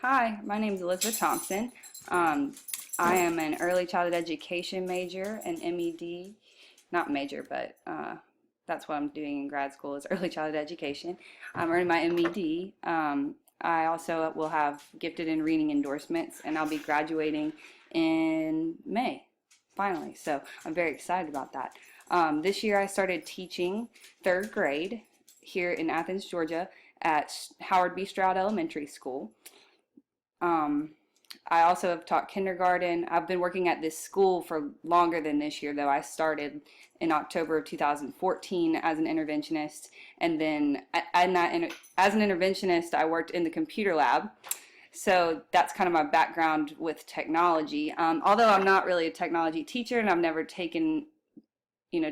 Hi, my name is Elizabeth Thompson. Um, I am an early childhood education major, an MED, not major, but that's what I'm doing in grad school is early childhood education. I'm earning my MED. I also will have gifted in reading endorsements, and I'll be graduating in May, finally. So I'm very excited about that. This year I started teaching third grade here in Athens, Georgia at Howard B. Stroud Elementary School. Um, I also have taught kindergarten. I've been working at this school for longer than this year, though. I started in October of 2014 as an interventionist, and then as an interventionist, I worked in the computer lab. So that's kind of my background with technology. Although I'm not really a technology teacher, and I've never taken,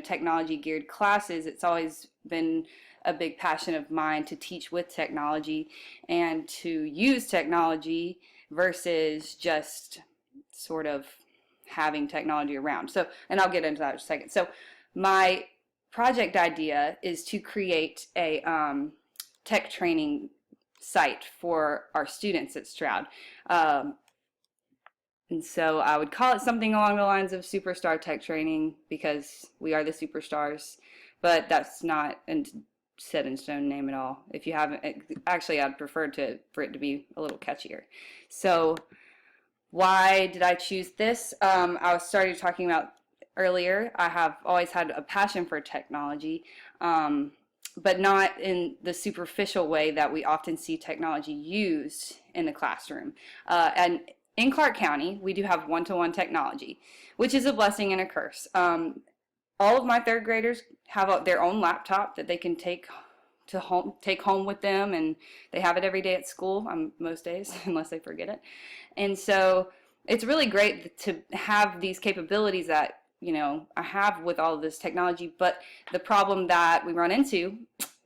technology geared classes, it's always been a big passion of mine to teach with technology and to use technology versus just sort of having technology around. So, and I'll get into that in a second. So my project idea is to create a tech training site for our students at Stroud. And so I would call it something along the lines of Superstar Tech Training because we are the superstars, but that's not a set in stone name at all. If you haven't, actually I'd prefer for it to be a little catchier. So why did I choose this? I started talking about earlier. I have always had a passion for technology, but not in the superficial way that we often see technology used in the classroom. And in Clark County, we do have one-to-one technology, which is a blessing and a curse. All of my third graders have their own laptop that they can take home with them, and they have it every day at school, most days, unless they forget it. And so it's really great to have these capabilities that I have with all of this technology. But the problem that we run into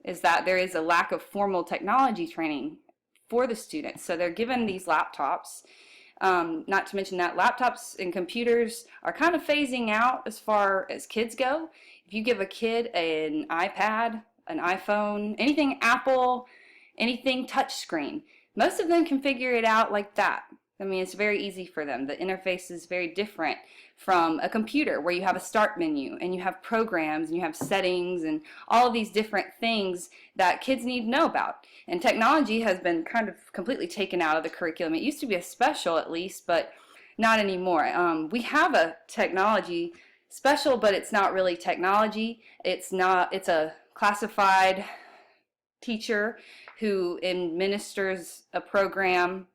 is that there is a lack of formal technology training for the students. So they're given these laptops. Not to mention that laptops and computers are kind of phasing out as far as kids go. If you give a kid an iPad, an iPhone, anything Apple, anything touchscreen, most of them can figure it out like that. I mean, it's very easy for them. The interface is very different from a computer where you have a start menu and you have programs and you have settings and all of these different things that kids need to know about. And technology has been kind of completely taken out of the curriculum. It used to be a special at least, but not anymore. We have a technology special, but it's not really technology. It's a classified teacher who administers a program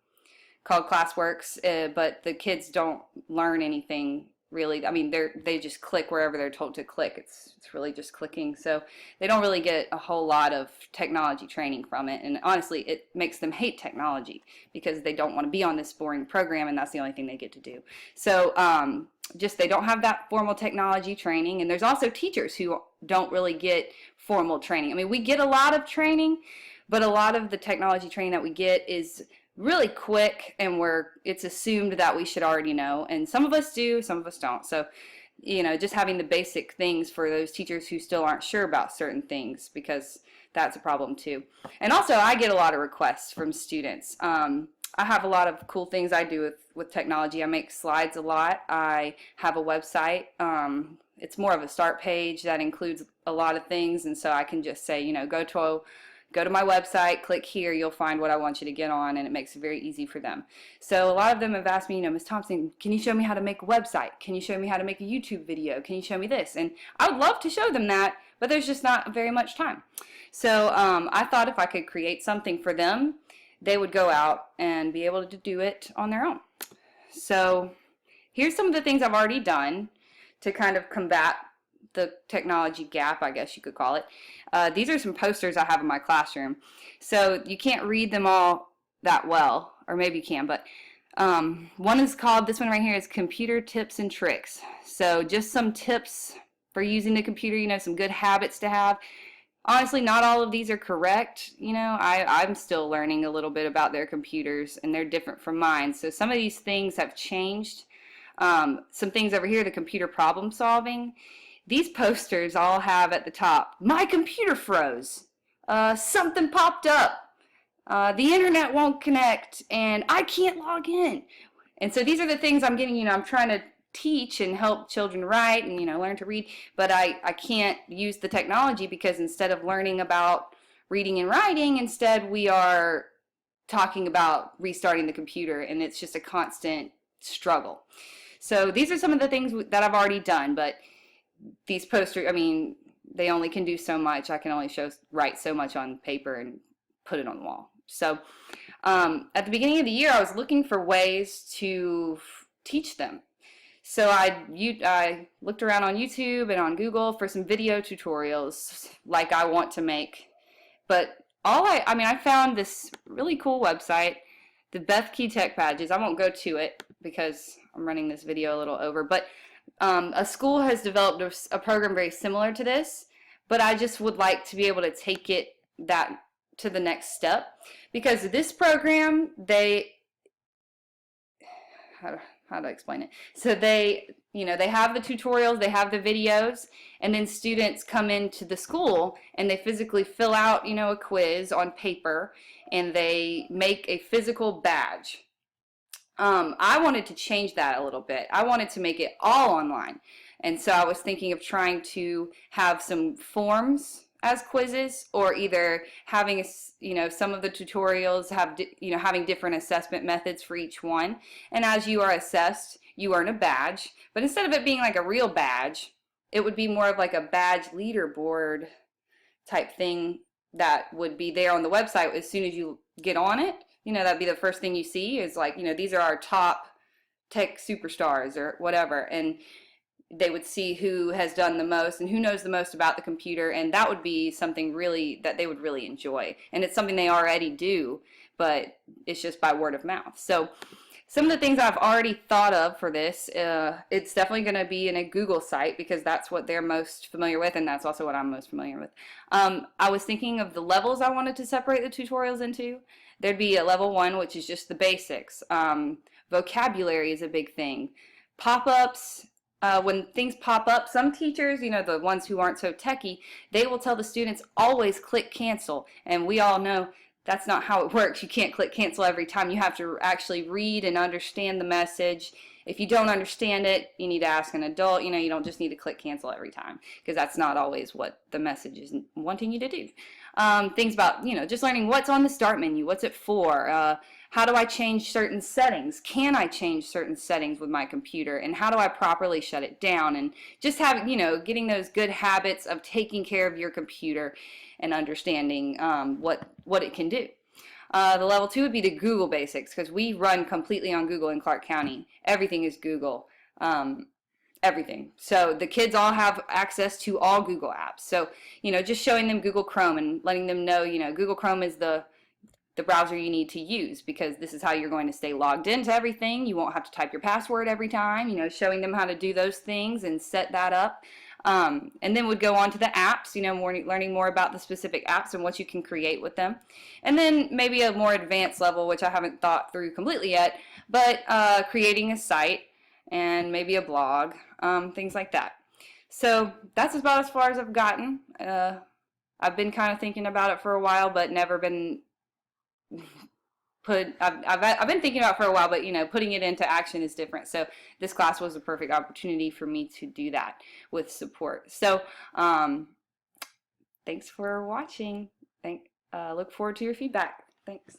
called Classworks, but the kids don't learn anything really. I mean, they just click wherever they're told to click. It's really just clicking. So they don't really get a whole lot of technology training from it. And honestly, it makes them hate technology because they don't want to be on this boring program, and that's the only thing they get to do. So just they don't have that formal technology training. And there's also teachers who don't really get formal training. I mean, we get a lot of training, but a lot of the technology training that we get is really quick, and it's assumed that we should already know, and some of us do, some of us don't. So just having the basic things for those teachers who still aren't sure about certain things, because that's a problem too. And also I get a lot of requests from students. I have a lot of cool things I do with technology. I make slides a lot. I have a website. It's more of a start page that includes a lot of things, and so I can just say, go to my website, click here, you'll find what I want you to get on, and it makes it very easy for them. So a lot of them have asked me, Ms. Thompson, can you show me how to make a website? Can you show me how to make a YouTube video? Can you show me this? And I would love to show them that, but there's just not very much time. So I thought if I could create something for them, they would go out and be able to do it on their own. So here's some of the things I've already done to kind of combat the technology gap, I guess you could call it. These are some posters I have in my classroom. So you can't read them all that well, or maybe you can, but one is called, this one right here is Computer Tips and Tricks. So just some tips for using the computer, some good habits to have. Honestly, not all of these are correct. I'm still learning a little bit about their computers, and they're different from mine. So some of these things have changed. Some things over here, the computer problem solving. These posters all have at the top, my computer froze, something popped up, the internet won't connect and I can't log in. And so these are the things I'm getting, I'm trying to teach and help children write and, learn to read, but I can't use the technology because instead of learning about reading and writing, instead we are talking about restarting the computer, and it's just a constant struggle. So these are some of the things that I've already done, but these posters, I mean, they only can do so much. I can only write so much on paper and put it on the wall. So at the beginning of the year, I was looking for ways to teach them. So I looked around on YouTube and on Google for some video tutorials like I want to make. But I found this really cool website, the Bethke Tech Badges. I won't go to it because I'm running this video a little over, but a school has developed a program very similar to this, but I just would like to be able to take it to the next step, because this program, how do I explain it? So they have the tutorials, they have the videos, and then students come into the school and they physically fill out, a quiz on paper, and they make a physical badge. I wanted to change that a little bit. I wanted to make it all online. And so I was thinking of trying to have some forms as quizzes, or either having some of the tutorials have having different assessment methods for each one, and as you are assessed you earn a badge, but instead of it being like a real badge, it would be more of like a badge leaderboard type thing that would be there on the website as soon as you get on it. That'd be the first thing you see is like, these are our top tech superstars or whatever, and they would see who has done the most and who knows the most about the computer, and that would be something really that they would really enjoy. And it's something they already do, but it's just by word of mouth. So some of the things I've already thought of for this, it's definitely going to be in a Google site because that's what they're most familiar with, and that's also what I'm most familiar with. I was thinking of the levels I wanted to separate the tutorials into. There'd be a level 1, which is just the basics. Vocabulary is a big thing. Pop-ups. When things pop up, some teachers, the ones who aren't so techy, they will tell the students always click cancel, and we all know that's not how it works. You can't click cancel every time. You have to actually read and understand the message. If you don't understand it, you need to ask an adult. You don't just need to click cancel every time, because that's not always what the message is wanting you to do. Things about, just learning what's on the start menu, what's it for, how do I change certain settings, can I change certain settings with my computer, and how do I properly shut it down, and just having, getting those good habits of taking care of your computer and understanding what it can do. The level 2 would be the Google basics, because we run completely on Google in Clark County. Everything is Google. Everything. So the kids all have access to all Google apps. So, just showing them Google Chrome and letting them know, Google Chrome is the browser you need to use, because this is how you're going to stay logged into everything. You won't have to type your password every time, showing them how to do those things and set that up. And then would go on to the apps, learning more about the specific apps and what you can create with them. And then maybe a more advanced level, which I haven't thought through completely yet, but creating a site and maybe a blog, things like that. So that's about as far as I've gotten. I've been kind of thinking about it for a while, but never been I've been thinking about it for a while, but putting it into action is different. So this class was a perfect opportunity for me to do that with support. So thanks for watching. Look forward to your feedback. Thanks.